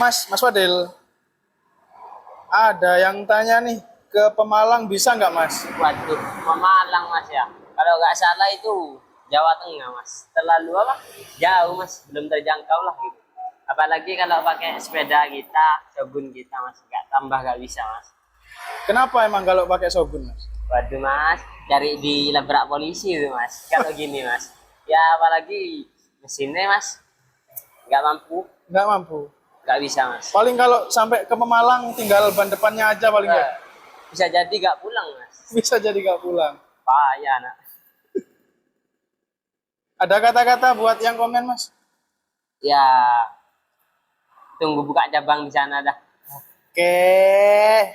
Mas Fadil, ada yang tanya nih, ke Pemalang bisa nggak Mas? Waduh, Pemalang mas ya. Kalau nggak salah itu Jawa Tengah mas. Terlalu apa? Jauh mas, belum terjangkau lah gitu. Apalagi kalau pakai sepeda kita, Shogun kita mas, nggak tambah nggak bisa mas. Kenapa emang kalau pakai Shogun Mas? Waduh mas, cari dilabrak polisi itu mas. Kalau gini mas, ya apalagi mesinnya mas, nggak mampu, Nggak mampu. nggak bisa mas. Paling kalau sampai ke Pemalang tinggal ban depannya aja paling nggak. Eh, bisa jadi nggak pulang mas. Bisa jadi nggak pulang. Payah nak. Ada kata-kata buat yang komen Mas? Ya tunggu buka cabang di sana dah. Oke.